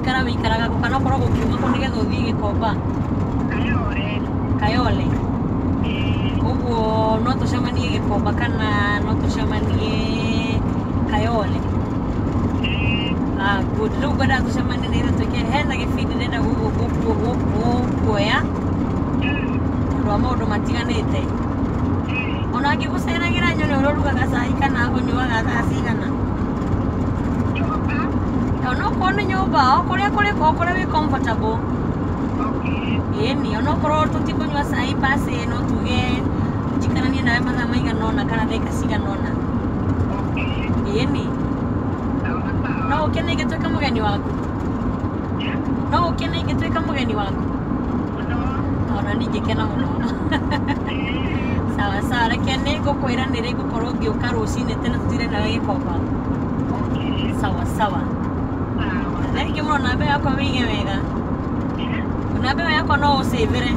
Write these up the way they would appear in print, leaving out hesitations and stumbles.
ikara wikaraga kana korwo gukiuma ko nigetha uthii Gikomba Kayole uguo no tucemanie Gikomba kana no tucemanie Kayole good riu ngwenda tucemanie nä tuike hena gibindi ndenda gukuoya andå a maå ndå matiganä ona ngä gå ceragä ra nyone å rä rugaga cai kana å nyuaga thaa cigana onokorwo nä nyå mba okå rä a kå rä ko kå rä wä comfortable ĩni onokorwo tũtikå nyua cai pase no tuge njikaranie nawe mathaa maigana ona kana ndagĩka cigana ona ĩni no ũkene ingĩtuĩka mũgeni waku no ũkene ingĩtuĩka mũgeni waku ona niĩ ingĩkena mũno sawa sawa reke nĩ ngũkwĩra nĩ rĩ ngũkorwo ngĩũka rũcinĩ tene tũthiire nawe Gikomba sawa sawa thengi mũno namba yakwa wĩige wega namba yakwa no ũcĩvĩre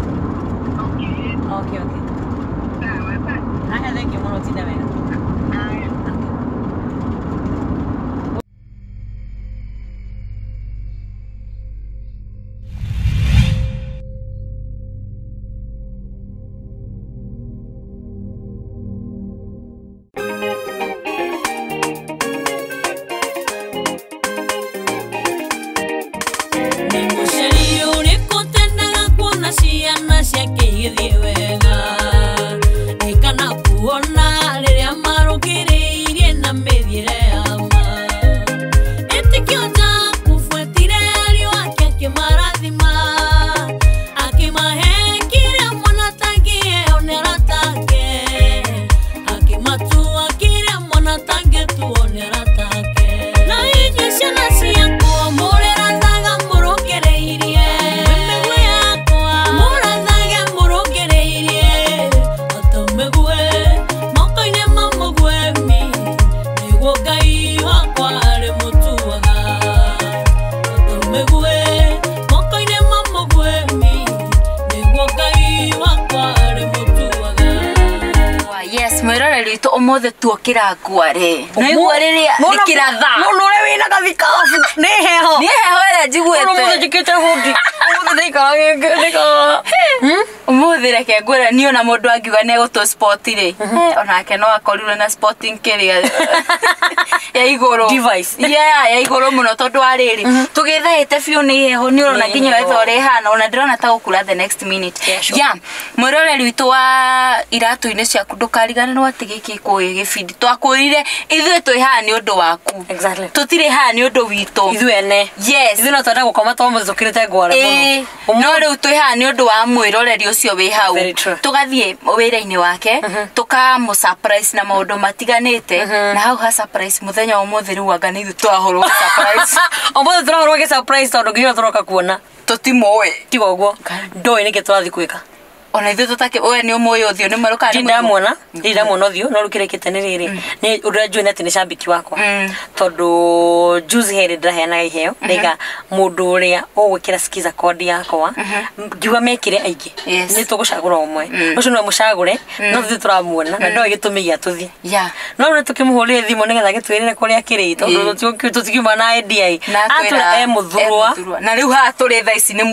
okay haya thengi mũno tinda wega Omothe tuokira ngware naigua riria nikiratha muno uri wina gathikabu ni heho ere njiguite omothe njikite hundi omothe ndikara omothe reke ngware ni ona mundu angiuga ni gutu sport ri onake no akorirwe na sporting career ya iguru device ya iguru muno tondu ariri tugithaite biu ni heho ni urona nginya wetha uri hana ona ndirona ta gukura the next minute mwiroreri witu wa iratu-ini ciaku ndukariganirwo ati giki kuĩ gibindi twakwirire ithuĩ twĩ haha nĩ ũndũ waku tũtirĩ haha nĩ ũndũ witũ ithuĩ ene ithuĩ no twenda gũkoma tũmũthĩ tũkĩrĩte ngware mũno no rĩu twĩ haha nĩ ũndũ wa mwĩroreri ũcio wĩ hau tũgathiĩ wĩra-inĩ wake tũkamũ surprise na maũndũ matiganĩte na hau ha surprise mũthenya ũmũthĩ rĩu anga nĩ ithuĩ tũrahũrwo surprise ũmũthĩ tũrahũrwo surprise tondũ nginya tũroka kuona tũtimũĩ tiga ũguo ndũĩ nĩkĩ tũrathiĩ gwĩka ona ithuĩ tũtakĩ we nĩ ũmũĩ ũthiũ nĩ maruka ndamwona ũthiũ no rũkĩrĩkĩte nĩ rĩrĩ nĩ ũrĩa njũĩ atĩ nĩ cambiki wakwa tondũ juzi heri ndĩraheanaga iheo ndaiga mũndũ ũrĩa ũgwĩkĩra skiza code yakwa ngiuga mekĩre aingĩ nĩ tũgũcagũra ũmwe ũcio no mũcagũre no ithuĩ tũramuona na ndoĩ gĩtũmi gĩa tũthiĩ no rĩu tũkĩmũhũrĩre thimũ nĩgetha gĩtwĩrĩre kũrĩa kĩrĩ tondũ tũtikiuma na idea atwĩra mũthurwa na rĩu haha tũrĩ thaa ici nĩ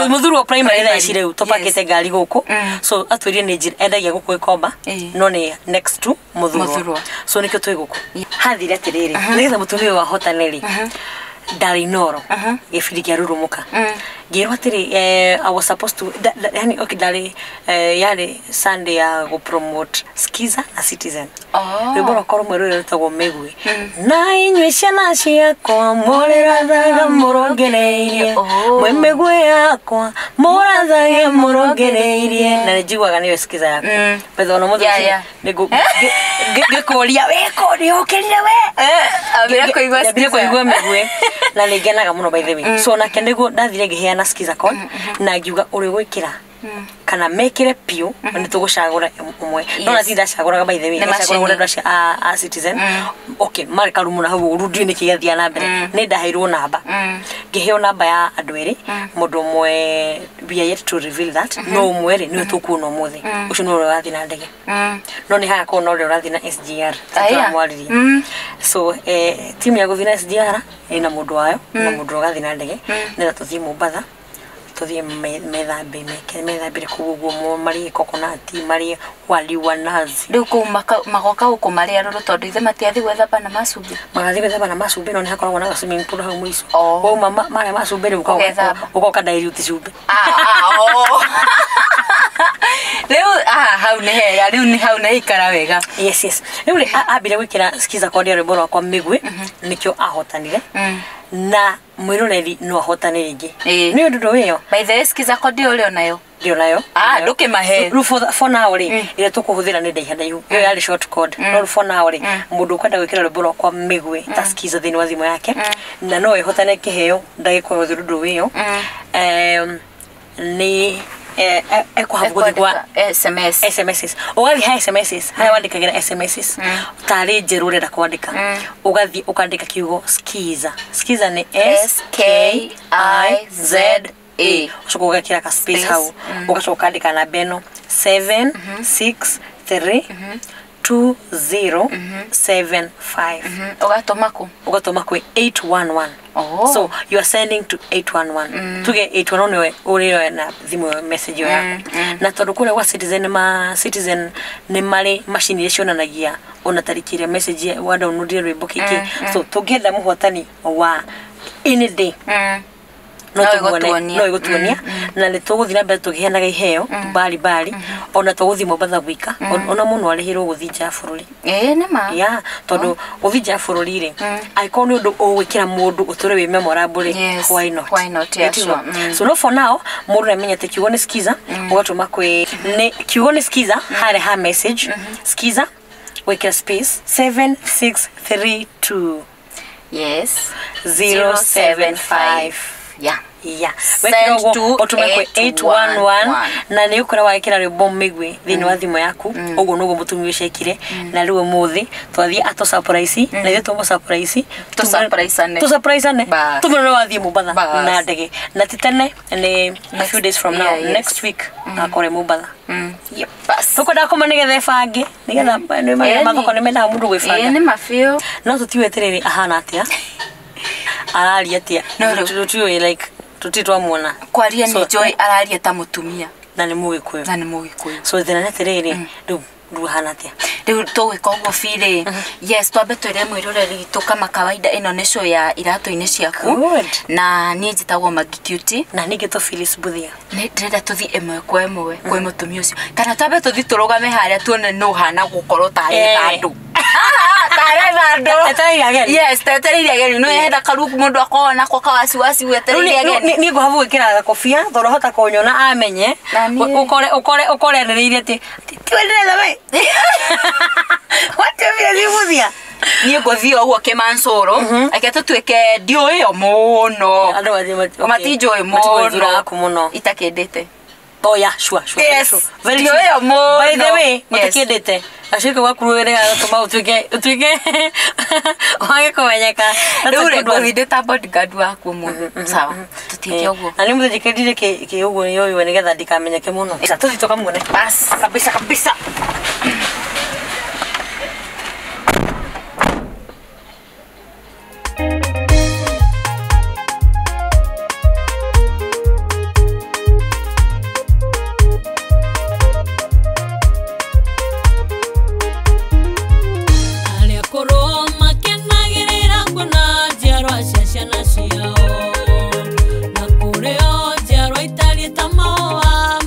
mũthurwa primary thaa ici rĩu tũpakĩte ngari gũkũ so atwĩrie nĩ njĩra endagia gũkũ Gikomba no nĩ next to mũthurwa so nĩkĩo twĩ gũkũ hathire atĩrĩrĩ nĩgetha mũtumia wahotane rĩ ndarĩ inoro gĩbindi kĩa rurumuka ngĩrwo atĩrĩ I was supposed to yani okay ndarĩ yarĩ Sunday ya gũpromote Skiza na Citizen rwĩmbo rwakwa rũmwe rũrĩa rwĩtagwo Mĩgwi na inyuĩ ciana ciakwa mũrĩrathaga mũrongereirie mwĩ mĩgwi yakwa mũrathaga mũrongereirie na nĩnjiguaga nĩyo Skiza yakwa betha ona mũthenya ngĩkũria wĩkũria ũkĩrire we ambĩra kũigua Mĩgwi na nĩngenaga mũno by the way so nake nĩguo ndathire ngĩheana Skiza code na ngiuga ũrĩ gwĩkĩra kana mekire piu ni tugucagura umwe no na tinda caguraga by the way cagura ndo a Citizen okay mari karumuna hau rudi ni kigathia na mbere ni ndaheirwo namba ngiheo namba ya andu eri mundu mwe we yet to reveal that no mwere ni tukuona umuthi ucio no urathi na ndege no ni haya ko no urathi na SGR twamwaririe so team ya guthina SGR ina mundu wayo na mundu ugathi na ndege nira tuthie Mombasa tuthie methambe kuguo mari coconut mari wali wa nazi riu ku magoka uko mari aroro tondu ithe matiathi gwethamba na macumbi magathi gwethamba na macumbi no ni hakoragwo na swimming pool hau muico o mari macumbi riu ukoka dilute cumbi riu hau ni hega riu ni hau na ikara wega yes riu abire gwikira skiza kodi rwimbo rwakwa Migwi nikio ahotanire na mwiroreri no ahotanire ingi ni undu wiyo by the skiza kodi ule nayo nduke mahe for now ri ile tukuhuthira ni ndaiha ndaihu yo yari short code no for now ri mundu kwenda gwikira rwimbo rwakwa Migwi ta skiza thini wa thimu yake na no ihotane kiheo ndagikwa undu wiyo ni kwa SMS ugathi ha SMS haya wandikagira SMS tari njerure da kwandika ugathi ukandika kiugo skiza ni SKIZA ucoka kira ka space hau ugacoka andika na beno 7632075 ugatoma ku 811 so you are sending to 811 tuge 811 uri na thimu message yako na tondu kule wa Citizen ni mari machine ile cionanagia ona tarikire message wa download rwimbo kiki so together muhotani wa any day no igutuonia na ni tuguthira mbere tugiheanaga iheo bali ona tuguthi Mombasa gwika ona muno arihirwo guthi nja bururi nima ya tondu guthi nja bururi ri aiko ni undu ugwikira mundu uture wi memorable why not yes so no for now mundu namenyete kiugo ni skiza ugatuma kwi ni kiugo ni skiza hare ha message skiza weka space 7632 yes 075 yeah send to 811 na ni ukora waikira rwimbo Migwi thini wa thimu yaku uguo nugo mutumia ucekire na riu muthi twathie ato surprise na ithe tumo surprise to surprise tumeno wathie Mombasa na ndege na titene ni a few days from now next week akore Mombasa yep tukoda koma nigethe bangi nigetha ni mathoko ni menda mundu gwibanga ni mafio no tutiweterere ahana atia arari atia no like tutitwa muona kwaria ni Joy araria ta mutumia na ni Mugikuyu so thina neterere ndu hana atia riu tugwika uguo fire yes twambe twire mwiroreri tu kama kawaida ino ni show ya iratu-ini ciaku na ni njitagwo Magi Cutie na ninge to Phyllis Buthia ni ndĩrenda tuthi ĩmwe kwa ĩmwe kwa mũtumia ũcio kana twambe tuthi turugame harĩa tuone no hana gukorwo tarĩ thandu yes tetereire ageni no yenda karuku mundu akona ko kawasiwasi wetereire ageni ni ngo havu gwikira kofia thoro hota kunyona amenye ukore niriire ti twendele we what vile Buthia ni ngothio uguo kimansoro akete twike ndio iyo muno matijoe muno itakendete oh yeah sure yes very ndio iyo muno by the way matakendete ashika wakuruere atoma utuke wage kumenyeka ndio video ta bodyguard waku muno sawa tutike uguo na nimu thikirire ki uguo yoyo nigetha ndikamenyeke muno isa tuthitoka muone bas kabisa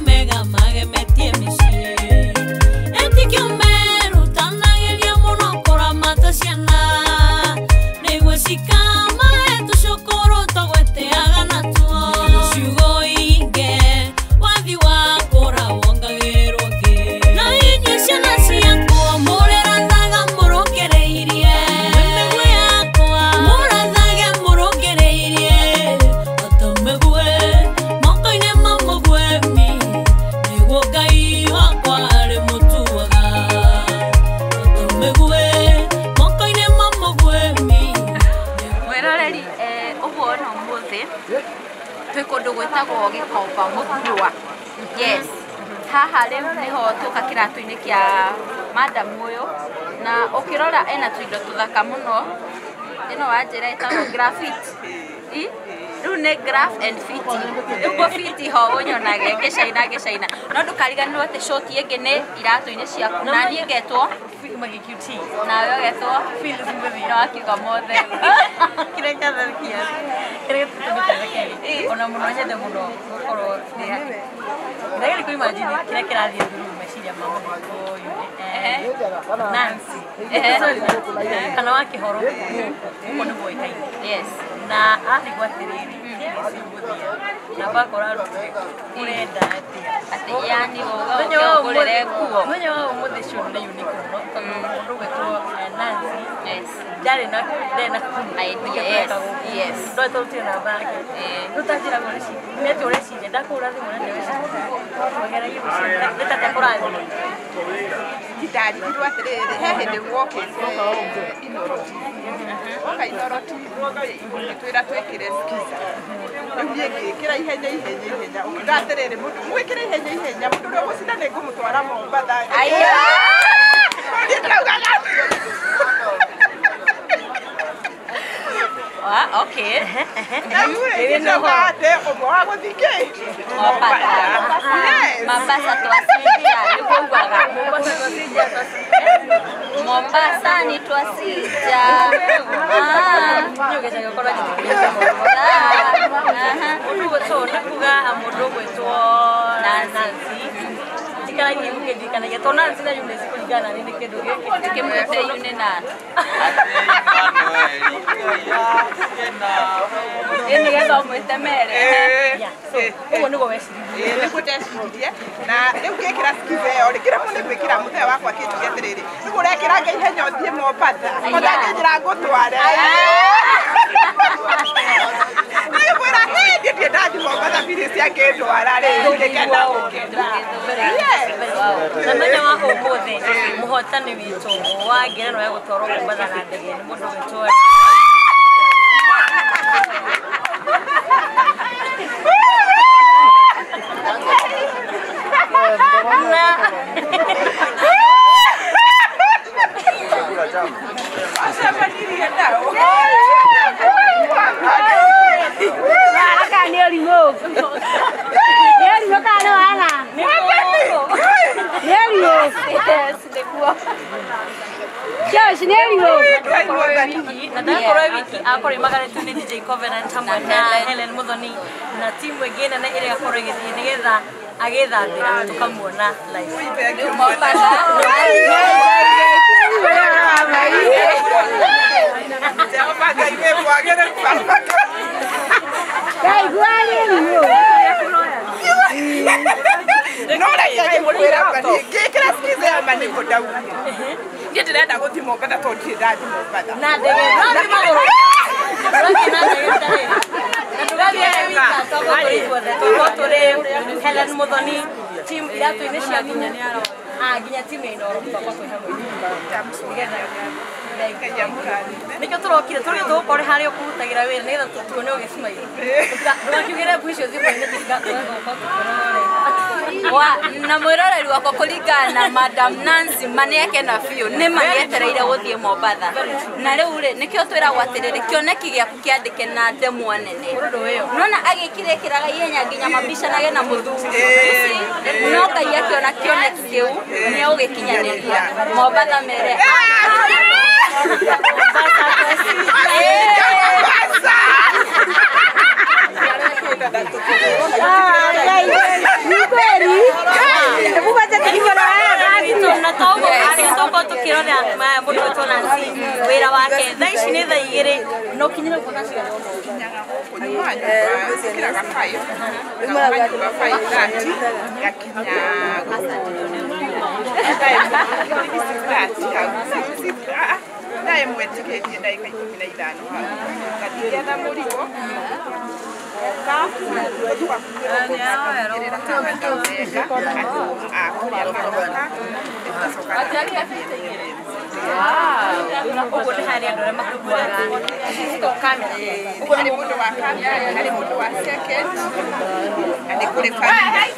Mega mage metie mishi rĩ twĩ kũndũ gwĩtagwo Gĩkomba Mũthurwa. Yes, haha rĩu nĩho tũka kĩratũ-inĩ kĩa madam ũyũ, na ũkĩrora ena tũindo tũthaka mũno. Ĩno wa njĩra ĩtagwo graffiti. Rĩu nĩ graph and fiti. Ũguo fiti ho ũnyonage gĩcaina. No ndũkariganĩrwo atĩ shoti ĩngĩ nĩ iratũ-inĩ ciaku, na niĩ ngetwo nawe ũgetwo na wakiuga mothe kĩrĩa kĩatharĩkia ona mũno nyende mũno gũkorwo ndagĩrĩ kũ imagine kĩrĩa kĩrathiĩ through meciria ma mũndũ ũyũ Nancy kana wa kĩhoro ũguo nĩguo ĩkaine. Yes, na arigwo atĩrĩrĩ na bakora urenda atĩ yani ũgũrĩre nguo mũthenya wa ũmũthĩ cio nĩ unique mũno tondũ mũndũ gwĩtwo Nancy. Yes, ndarĩ na idea. Yes, ndo tũtire na bage tutajira gore ci nĩ tũreciria ndakũra thimũ na ndĩreciria wageragia gũciria nĩtatekũrathi Gitari atĩrĩrĩ he hĩndĩ wokĩte Inoroti woka Inoroti twĩra twĩkĩre skiza rĩu ngĩkĩra ihenya ukiuga atĩrĩrĩ mũndũ mwĩkĩre ihenya mũndũ ũrĩa ũgũcinda nĩ ngũmũtwara Mombatha. Okay. Mombasa twasija nikuugaga Mombasa ni twasija mũndũ gwĩtwo Nancy tikaragie mukendikanagia to Nancy na yune sikuligana nini kĩndũ gĩkĩ kĩmwete yune na ĩni getha ũmwĩte mere ũguo nĩguo wecirie nĩguo ndecirie na rĩu ngĩkĩra skiza ĩyo kĩrĩa mũndũ gwĩkĩra mũthenya wakwa kĩnduge atĩrĩrĩ nĩguo ũrekĩra ihenya ũthiĩ Mombatha ũtangĩnjĩra ngũtware nĩgwĩra hĩndĩ ndathi Mombatha biri ciangĩndwara rĩ ngĩkenda ũkenda. Na mũthenya wa ũmũthĩ mũhotani witũ wa ngerenwa ya gũtwarwo Mombatha na ndege nĩ mũndũ witũ akorwo magaretwo nĩ DJ Covenant hamwe na Helen Muthoni na timu ĩngĩ nene ĩrĩa akorwo ĩgĩthiĩ nĩgetha agĩthambĩra tũkamuona live. Nĩ ndĩrenda gũthiĩ Mombatha tondũ ndirĩ ndathiĩ Mombatha na ndege tũrĩ Helen Muthoni team iratũ-inĩ cia nginya timu ĩno nĩkĩo tũrokire tũgũkorwo harĩa ũkũrutagĩra wĩra nĩgetha tuone ũgĩcimaire ndũgakiugĩre mbu icio thimũ-inĩ na mwĩroreri wakwa kũringana na Madam Nancy maniekena biũ nĩ magĩetereire gũthiĩ Mombatha na rĩu rĩ nĩkĩo twĩragwo atĩrĩrĩ kĩoneki gĩaku kĩandĩke na ndemwa nene nona agĩkire kĩraga ihenya nginya mabicanage na mũthuri no Ngai akĩona kĩoneki kĩu nĩ ũgĩkinyanĩria Mombatha mere tukirona mũndũ wĩtwo Nancy wĩra wake thaa ici nĩ thaa igĩrĩ no kinyĩra kuona cigana naye mwĩtĩkĩtie ndagĩka 15 hau ngathiĩgetha mũrigo Uguo nĩ harĩa andũ arĩa makuaga kamera. Uguo nĩ mũndũ wa kamera, na nĩ mũndũ wa second. Na nĩ kũrĩ family.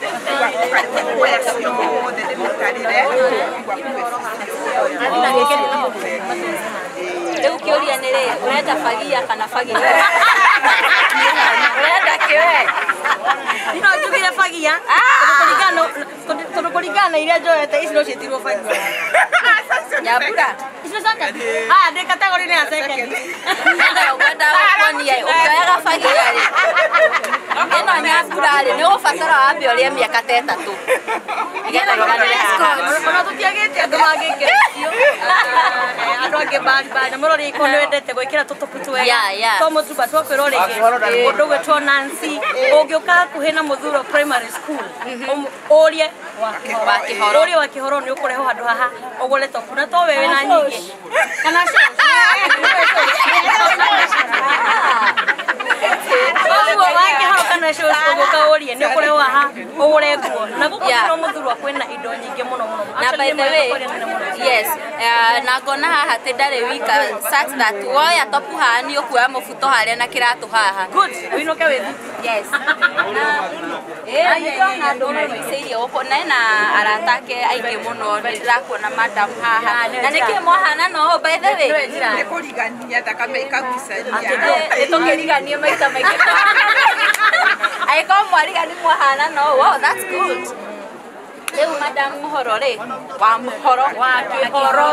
Kuoya ciothe ndĩmũtarĩre. Rĩu kĩũria nĩ rĩ, ũrenda fagia kana fagia? Ũrenda kĩwe? Ino njugire fagia. Tondũ kũringana iria njoete ici no ciĩtirwo fagia. Nyambura. Icio second. Ndĩ kategori ya second. Ũkwenda gũkonia ũkĩoyaga fagia rĩ. Ĩno Nyambura rĩ, nĩ ũgũbatara wambe ũrĩe mĩaka ta 3. Nĩgetha ũiganĩre haha. Ona tũtiagĩte andũ mangĩkĩrĩcio. Andũ angĩ bari mũrori iko nĩ wendete gwĩkĩra tũtuku twega. To mũtuba twakwĩrwo rĩngĩ. Mũndũ gwĩtwo Nancy. Ũngĩũka hakuhĩ na Mũthuro primary school. Ũrie wa Kĩhoro. Ũrie wa Kĩhoro nĩ ũkũrehwo handũ haha ũgũre toku na to we wĩna nyingĩ. Kana Ũguo wa Kĩhoro kana ũgũka ũrie nĩ ũkũrehwo haha ũgũre nguo. Na gũkũ no Mũthuro kwĩna indo nyingĩ mũno mũno. Na by the way, yes, na ngona haha tĩ ndarĩ wika such that woya topu haha nĩ ũkuoya mũbuto harĩa na kĩratũ haha. Good. Uinoke wĩthi. Yes. Na ndĩrona andũ maicĩirie gũkũ na ena arata ake aingĩ mũno ndĩrakuona madam haha. Na nĩkĩ mohana no by the way? Nĩ kũrigania thakame ikagucania. Nĩ tũkĩriganie maita maingĩ. Aiko mwarigani mohana no. Wow, that's good. Rĩu madam Mũhoro rĩ, wa Mũhoro Wa Kĩhoro.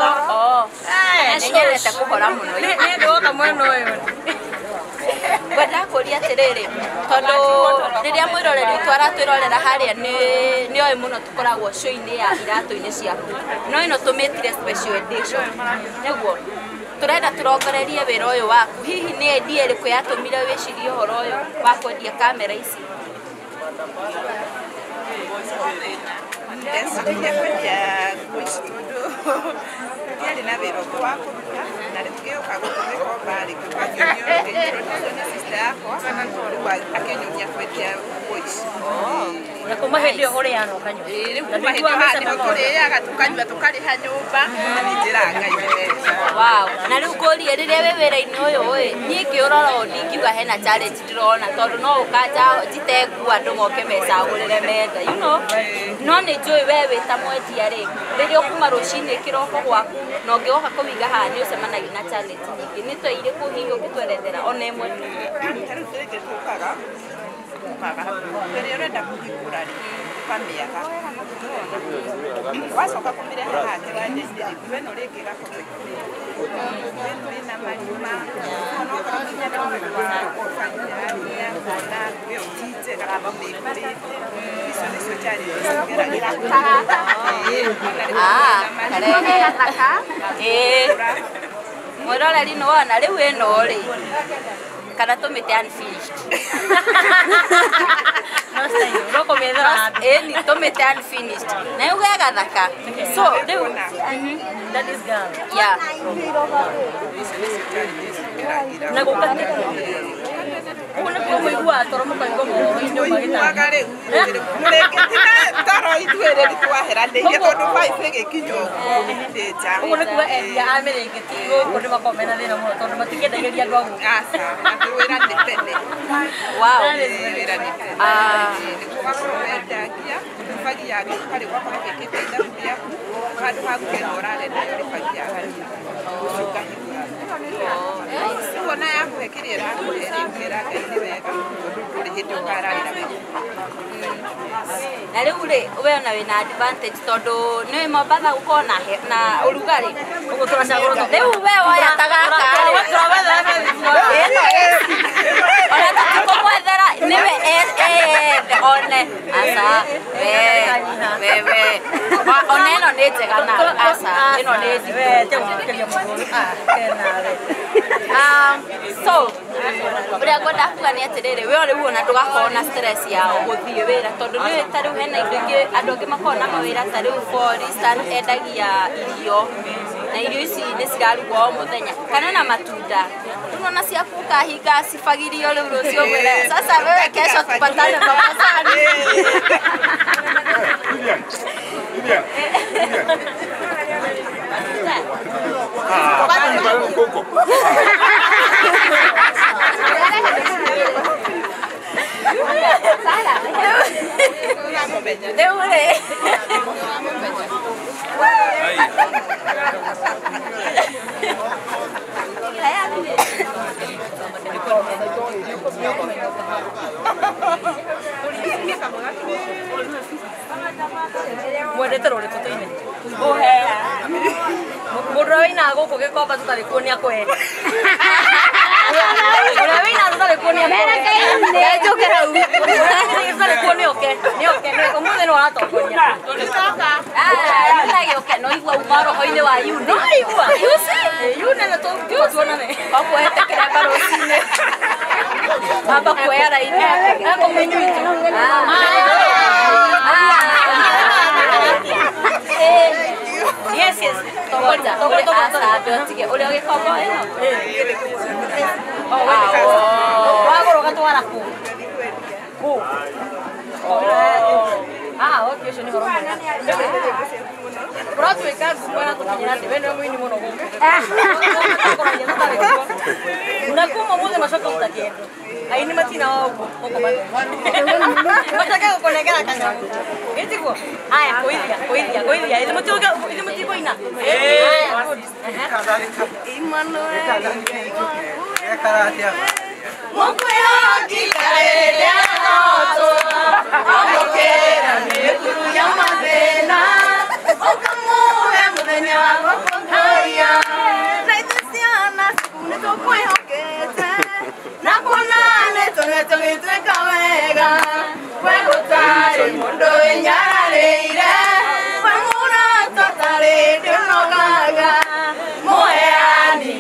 Nĩnyendete kũhora mũno. Nĩ ndoka mwena ũyũ. Ngwenda kũria atĩrĩrĩ, tondũ rĩrĩa mwĩroreri witũ aratwĩrorera harĩa nĩ oĩ mũno tũkoragwo show-inĩ ya iratũ-inĩ ciaku. No ĩno tũmĩtire special edition. Nĩguo tũrenda tũrongorerie wĩra ũyũ waku. Hihi nĩ idea ĩrĩkũ yatũmire wĩcirie ũhoro ũyũ wa kwendia kamera ici? Ndeciria kwendia nguo ici tondũ ndiarĩ na wĩra ũngĩ wa kũruta na rĩu ngĩũka gũkũ Gĩkomba rĩ ngĩintroduce nĩ sister yakwa rĩu akĩnyonia kwendia nguo ici. Na kuma hĩndĩ ĩyo ũrĩana ũkanyua. Rĩu kuma hĩndĩ ĩyo nĩ tũrĩaga tũkanyua tũkarĩha nyũmba na nĩ njĩra Ngai mbeca. Wow. Na rĩu ngũrie rĩrĩa wĩ wĩra-inĩ ũyũ ĩ, niĩ ngĩũrora ũũ ndingiuga hena challenge ndĩrona tondũ no ũkanja njite nguo andũ moke mecagũrĩre menda, you know. No nĩ njũĩ we wĩ ta mwendia rĩ, rĩrĩa ũkuma rũcinĩ kĩroko gwaku na ũngĩgoka kũmĩiga haha nĩ ũcemanagia na challenge nyingĩ. Nĩ ta irĩkũ hihi ũngĩtwerethera ona ĩmwe tu? Rĩu rĩngĩ tũkaga rĩrĩa ũrenda kũhingũra rĩ ũkamĩaga. Wacoka kũmĩreha haha kĩganda-inĩ rĩ weno rĩngĩ ĩgakorwo ĩna marima. Onokorwo nginya nĩ ũndũ wa kũbangithania kuona nguo ĩyo ti njega kana ũmĩgũrĩte. Icio nĩcio challenges tũgeragĩra kũhingũra. Karehe thaka. Mwĩroreri nĩ wona rĩu ĩno rĩ kana tũmĩte unfinished. No kũmĩethera handũ. Ĩni tũmĩte unfinished. Na yuge gathaka. So rĩu That is girl. yeah. Na gũkate. Ũguo nĩkuo mũiguaga toro mũkaigua mohoro-inĩ Mũiguaga rĩu mũrĩngĩtina toro ithuĩ rĩ twaheranĩire tondũ baibu ĩgĩkinya ũguo nĩ nja. Ũguo nĩ kuga endia a mĩrĩngĩti gũkũ nĩ makoragwo mena thĩna mũno tondũ matikĩendagĩria andũ a gũkũ. Aca, atĩ wĩra nĩ tene. Wow. Wĩra nĩ tene. Nĩguo ũgakorwo wendagia, ũrĩbagia karĩ ũgakorwo wĩkĩte ithabu rĩaku, handũ haku hena ũrarenda ũrĩbagia harĩa. Ũcio ũkahingũra. Rĩu ona yakũhe kĩrĩa ĩrakũhe rĩ ũkĩra Ngai nĩ wega, tondũ ndũrĩ hĩndĩ ũkararĩra wega. Na rĩu rĩ we ona wĩna advantage tondũ nĩ Mombatha gũkorwo na ũrugarĩ. Ũguo tũracagũra Rĩu we woya ta gaka rĩ. Ona tũtikũmwethera nĩwe ethe one aca we ona ĩno nĩ njega na aca ĩno nĩ so ũrĩa ngwenda kuga nĩ atĩrĩrĩ we rĩu ona ndũgakorwo na stress ya gũthiĩ wĩra tondũ nĩ ta rĩu hena indo ingĩ andũ angĩ makoragwo na mawĩra ta rĩu for instance endagia irio na irio ici nĩ cirarugwo o mũthenya kana na matunda rĩu ona ciaku ũkahinga cibagirio rĩu rũciũ gwĩra sasa wewe kesho tupatane Mombasani. Mwendete rore tutoine guhea mundu wina guku gikomba tutari kuonia kwenda ura wina tutari kuonia kwenda njuke hau tutari kuonia oke ni oke ni umuthi ni waratongoria nagioke no igua umaro hoine wa yuni no igua yuni na tuonane bakwete kiremba rucine baba kuoya raini ako menyuitu yes yes togoja asa biotige uri ogikomba ino wagoro gatwara ku okay ucio ni horo Prato e caso para tu tirar de ver no mínimo no gusto. Una como mude más otra está quieto. Ahí ni matina o poco más. Basta que con la cara caña. ¿Qué tipo? Ah, coidia. Ele motivo ina. Immanuel. É caratia. Mokweo kikarele anoto. Amokera mekuru ya madena. Okamuhe muthenya wa gũkũngũiya na ithuĩ ciana cukuru nĩtũkwĩhokete na kuona nĩtũgĩtuĩka wega we gũtarĩ mũndũ wĩnyararĩire we mũrata tarĩ ndĩũnogaga mũheani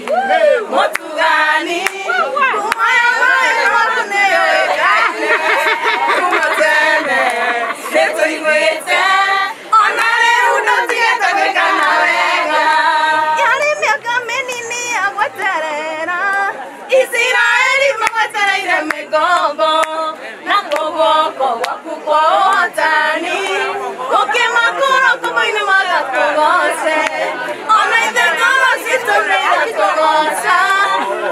mũtugani kumaya maĩ maku nĩyũĩkaine kuma tene nĩtũiguĩte Gogo, na gogo, wakuko watani. Oke makoro como ina magato goce. Ona ite gogo si tumira gogosa.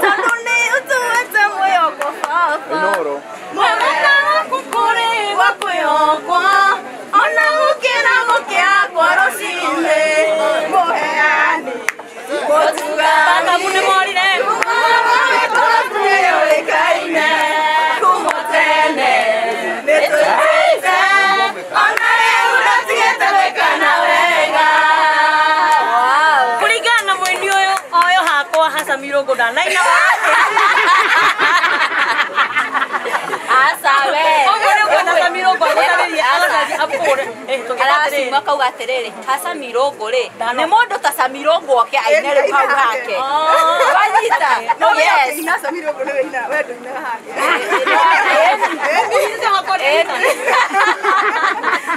Tanone utu ete moyo kofafa. Mwaka wakukore wakuyokwa. Ona ukira mokia korosime. Moheani. Kotuga. Banga mune morire. Mirogo dan lain apa? Asawe. Oh, boleh buat asa mirogo. Tadi ala tadi apa? Ala semua kau gaterere. Asa mirogo le. Nemodo tasa mirogo ke ainere kau hake. Wajita. No yes. Ina asa mirogo le ina. Wedo ina hake. Ini sama kau ni.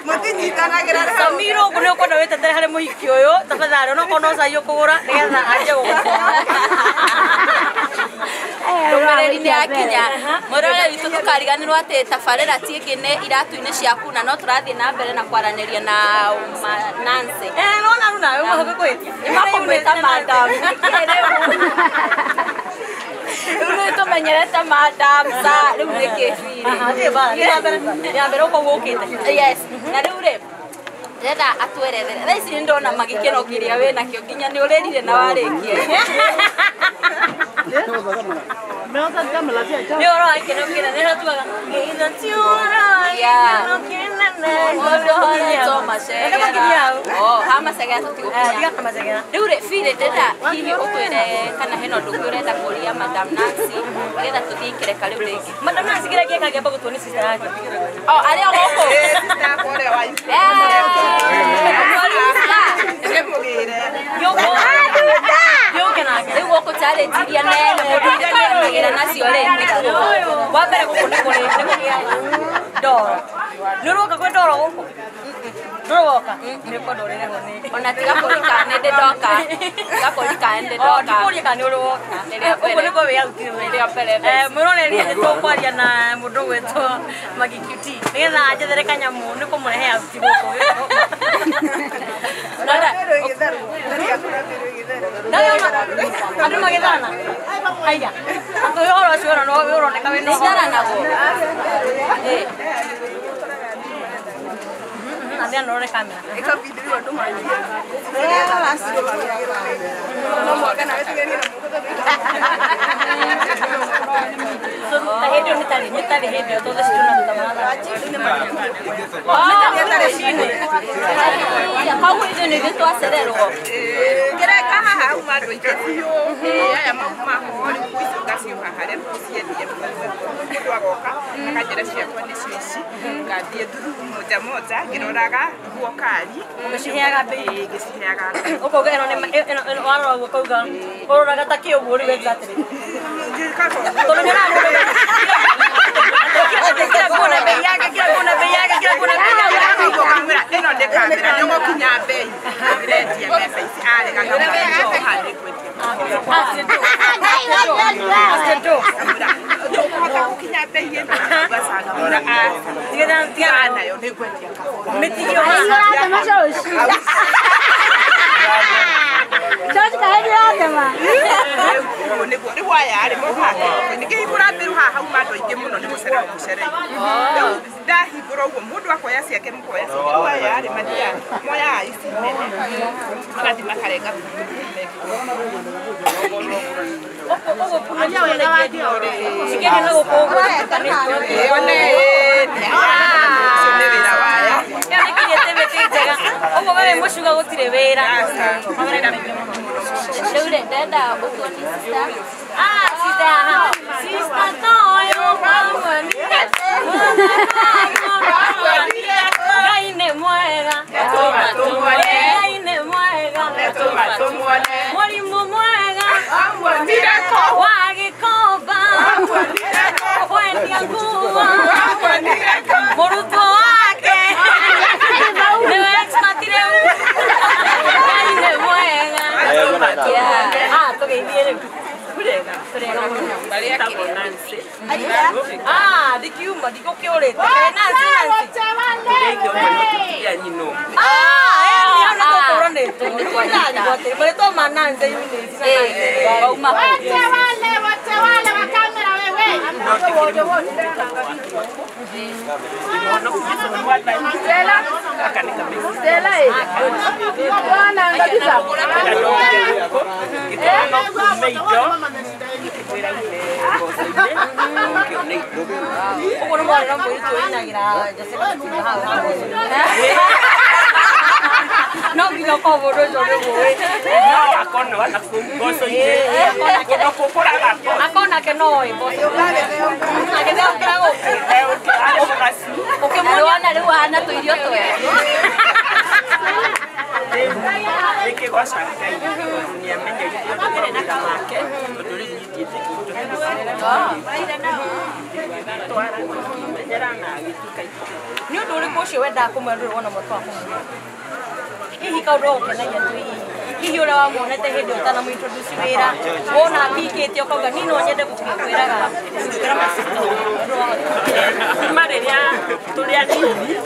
Mungkin kita nak gerak. Mirogo ni kau dah wedo tadi hari muhikyo yo. Tapi dah ada no kono sayo kora. Dengan aja kau. Rumereri akinya murore witu tukariganirwo ati tabarira tigine iratu-ini ciaku na no turathie na mbere na kwaraniria na Nancy no na runa we mo kwitia imakometa madam Uru tumenyerete madam sa riu nikifiri ya mbere uko gukite yes na riu ri renda atwerethere thaa ici ndona magikeno kiria wina kio nginya ni urerire na warikia ni oro aikeno kira ni hatuaga ina tiura no kina ne modo hore to macega oh ha macega tutigukinya diga macega riu ri fire ndenda hihi utwire kana heno ndungi urenda kuria madam Nancy nigetha tuthikire kariu ringi madam Nancy kira kieka kiamba gutwoni sister yake oh aria goko Sister yako ore wa riu goko tari tiria nene mundu nikaranagĩra nacio rĩ wa mbere gũkũ nĩ kũrĩ ndoro nĩ ũroka kwĩ ndoro gũkũ ndũroka nĩ kũndorere ho nĩ ona tiga kũrika nĩ ndĩ ndoka tiga kũrika nĩ ndĩ ndoka ndikũria kana nĩ ũroka ũguo nĩguo wĩarutire rĩrĩa mbere mwĩronerie nĩ tũkwaria na mũndũ gwĩtwo Maggie QT nĩgetha anjethere kanyamũ nĩ kũmũrehe aruti gũkũ Adu magethana. Haya. Atoyoro ciora no uroneka we no. Ndara nago. Ndia nore kamera. Ikabidirio ndo mali. No mwaka na wetu ngeni na muko. So tahedio nitali hedio todo esto no tamara. Ya pau hizo ni vitu acerero. Kera kaha umado ikatio. Ya mama hori kuisukasio hahare kusiendie. Twagoka nakajira cia kwa nicici. Ngathie thuru moja moja ngiroraga guokari. Umeshiheaga bei giciheaga. Uko gero ne waro gukoga. Ororaga takio buri wethatire. Todo nyara kira kuna bei yake ino de kamera nyongo kinya bei iretia mesa isi ale kanga hali kwetia aseto kinya bei ino basaga mura tiga nayo ne kwetia metikio hasa mashoshi Joji kahedi yake ma. Ni waya ari mo ha. Ni ke ibura biru ha hauma do ike muno ni musere musere. Da hiburo wo mudu akoya siake mkoya siake waya ari madia. Moya isi mene. Magati makarega. Ogo punya wala wadi ore. Sikene no ko kani one. Sone vera waya. Ya nikije tebe tijega. Ogo bebe mushuga gutire vera. Leure dada utoni sister. Sister toyo mami. Gaine muega. Gaine muega. Mori muega. Wagi koba. Wendia kuwa. Moruto wake. Newe exmatire. Gaine muega. Toke viene. Dikiuma, digo que ore. No, kita kau bodoh jodoh boy. Aku nak goso ini. Aku nak kenoi. Nak kenoi kerana. Oke, mana tu idiot tu. Eke kwa shaka ni amenye yote kerena kamake odori yitite kitu twara nyerana gitukai ni odori koshi wenda kumweru wona motwa kumwe hihi kaudo kana yetu hihi ura wa monete hindi utana mu introduce wira wona pikete okauga ni no nyende gukwiraga kira masito mareria turia nini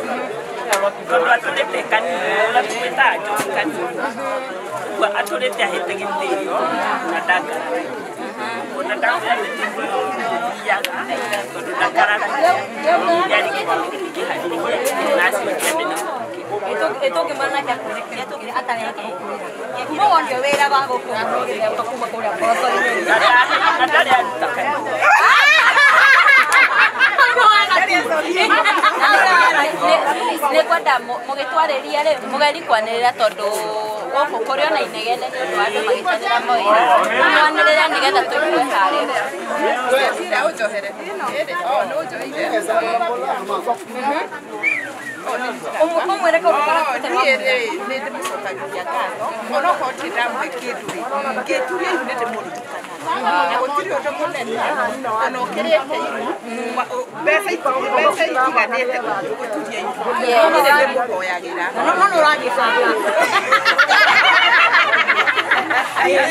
Kalau atuh tekan, orang kita ajukan. Buat atuh dia hete gitu, nadaga. Nadaga dia, nadaga. Jadi nasi itu gimana ya? Itu atalnya kayak. Mau dia wira bago ko, aku mau kuliah bosor ini. Ada dia tak. Nä kwenda må gä twarä rä mũgeri kwanä tondå gåkå kå rä ona inegene nä å ndå wa andå magä ra mawä ra nä rä ra nä getha tå rue harä umwere ko nä ndä må cokagia ngatho onokorwo ti ndamwä kä ndurä ngä turia nä ndä må rutukana na gå tirä å ndå må nene ona å kä rä te mbeca itiganä te gå turia nä ndä må hoyagä ra no nä å ragä banga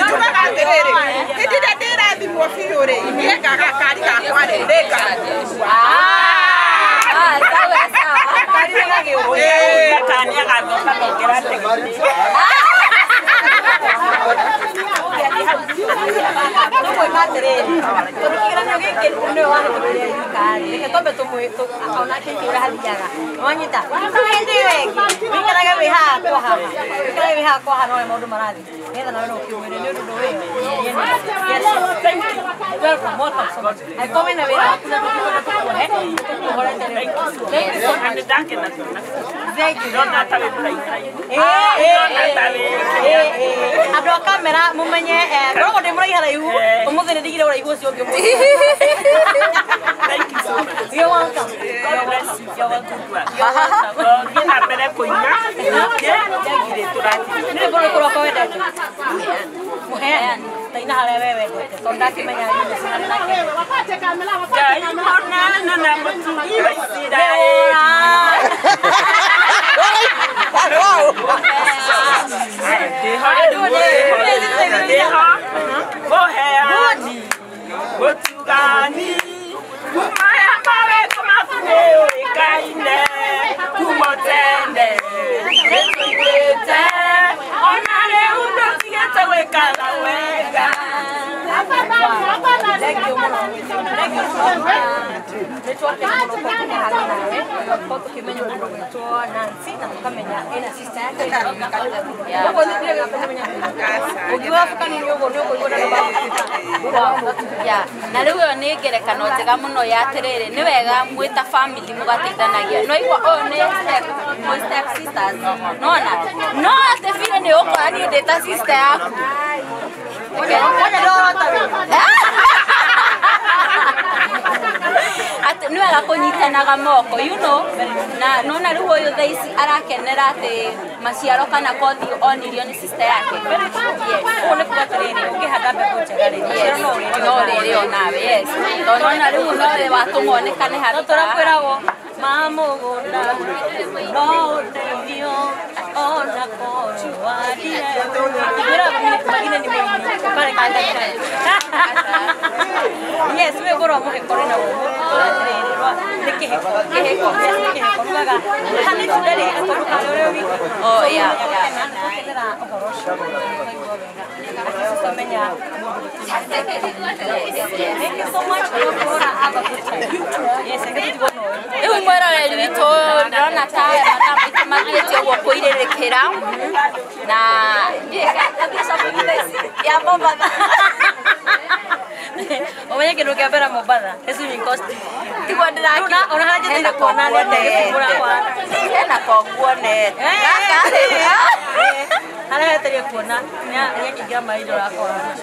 Tumaga atiriri hindi rä ndä rathimwo biå rä nĩengaga kari gakwa rä rä ngari Tũmwe matereri. Tondũ kĩgeranio gĩkĩ nĩ wahĩtũkĩria thirikari. Reke twambe ona kĩngĩ ũrĩa hathiaga. Wanyita. Hĩndĩ ĩyo ĩngĩ. Wĩikarage wĩ haha kwa haha. Wĩikarage wĩ haha kwa haha no maũndũ marathiĩ. Nĩgetha nawe no ũkĩumĩre nĩ ũndũ wĩyo. Yes. Thank you. Welcome. Welcome so much. Aikome na wĩra waku na tũkũhore. Tũkũhorete rĩu. Thank you so much. Thank you. Andũ a kamera mũmenye ngoragwo ndĩ mũraiha raihu ũmũthĩ nĩ ndigire ũraihu ũcio ũngĩ mũthĩ. Thank you so much. You're welcome. You're welcome. You're welcome. Thiĩ na mbere kũina. Nĩ ngorwo kũroka wendete. Mũheani. Taina harĩa we wendete. Tondũ ndakĩmenya yũnĩ cinarĩ nake. Ngai monana na mũtumia wa Isiraeli. Moheani Gotugani Kumaya mawe kumafune Ikaine Kumotende Netuigete Onare undo tigete wekala wega. Thank you. Networking mono kwa tukimenya mundu witwa Nancy na tukamenya ina sister yake ya kwa nini ndio kumenya ukiwa afukani ni ugo igona na ya na riu yo ni ngerekano njega muno ya tiriri ni wega mwita family mugateithanagia no igwa o ni step sisters no ate vile ni ukora ni ndeta sister yaku okay ati ni wega kunyitanaga moko you know na nona riu uyu thaici arakenera ati maciaro kana kothi onirio ni sister yake yes one kwa tiriri ukihanda mbegu njega ri no riri onawe yes nona riu no watumwonekane haro turakwiragwo mamugunda no teithio ona kowadia mira magine ni mimi kale kanda yes we goro mo hekore na wo nikiheko rugaga hani tudari atoruka rero wiki oh yeah Thank you so much for have a good time. Yes, I get to go. Ewe mwera wito ndona tae mathiete gwo kuirerekera na kabisa ya Mombasa. Omenye kindu kia mbere Mombasa. Esu ni cost. Tigwa ndiraki. Ona haje tena kuona nete. Tena kwa kuone. Hala heteria kuona. Ni kigira maido la kuona.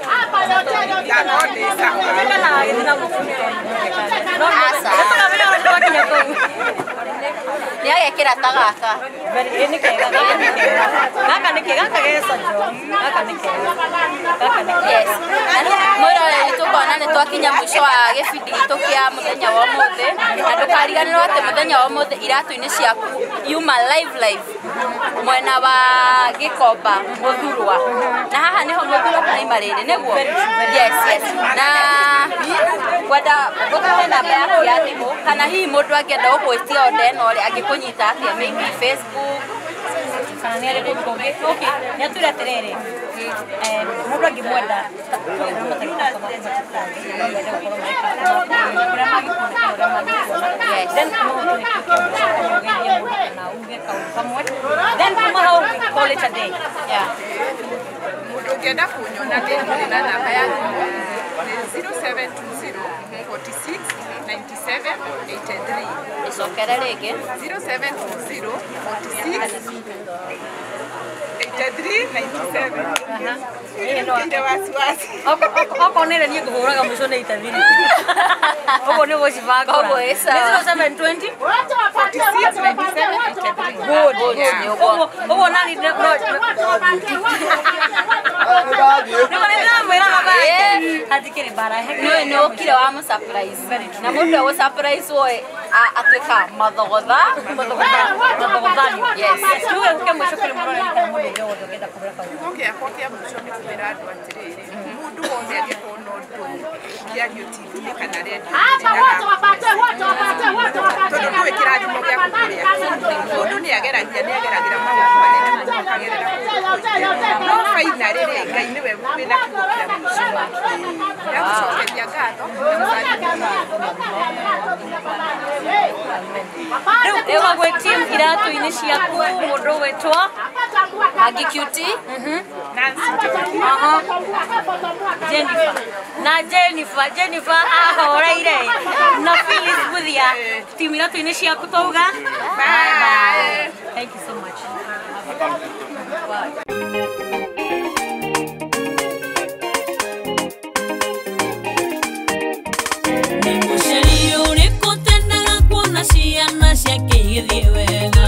Kana githina mufuniko. No asa. Ni agekira tagaka. Bari ni kega. Gaka ni kega kageso jo. Gaka ni kega. Yes. Mwira tukona ni twakinya mwisho wa gibindi gitu kia muthenya wa mothe. Na ndukariganirwo ati muthenya wa mothe iratu-ini ciaku yuma live mwena wa Gikomba Muthurwa. Na haha niho Muthurwa primary niguo. Yes. Na wada guthe namba yaku ya thimu kana hihi mundu angenda gukwitia order no angikunyita atia maybe Facebook kana ni ari kukonge okay ni atura atiriri mundu angimwenda then how we call it a day. Yeah. Mundu ukienda kunyona ndio na namba yangu 0720 46 97 83. Isokera rege 0720 46 83 97. Ndio wasiwasi. Oko nere ni kuhuraga mwisho na itavini. Oko ni woshivaga. Oko esa. 0720 46 97 83. Good. Oko nani no. No kile wa surprise. Na mundu wa surprise woe atweka mathogotha. Yes. Tuwe kwa mwisho kule mwana ni kama mundu ndio ngenda kureka. Okay, akokia mwisho mtumira andu atiriri. Mundu wothe angikona undu ya YouTube kana radio. Wote wapate. Tondu ndu ikirathimo gya kukuria. Mundu ni ageragia maundu manene akagerera. finally ngai niwe wina kuokia mwisho ya kucokeria ngatho Rĩu gwĩ team iratũ-inĩ ciaku mũndũ wĩtwo Maggie Cutie Jennifer na Jennifer ahoreire na Phyllis Buthia team iratũ-inĩ ciaku twauga bye. Thank you so much. Ciana ciake igĩthiĩ wega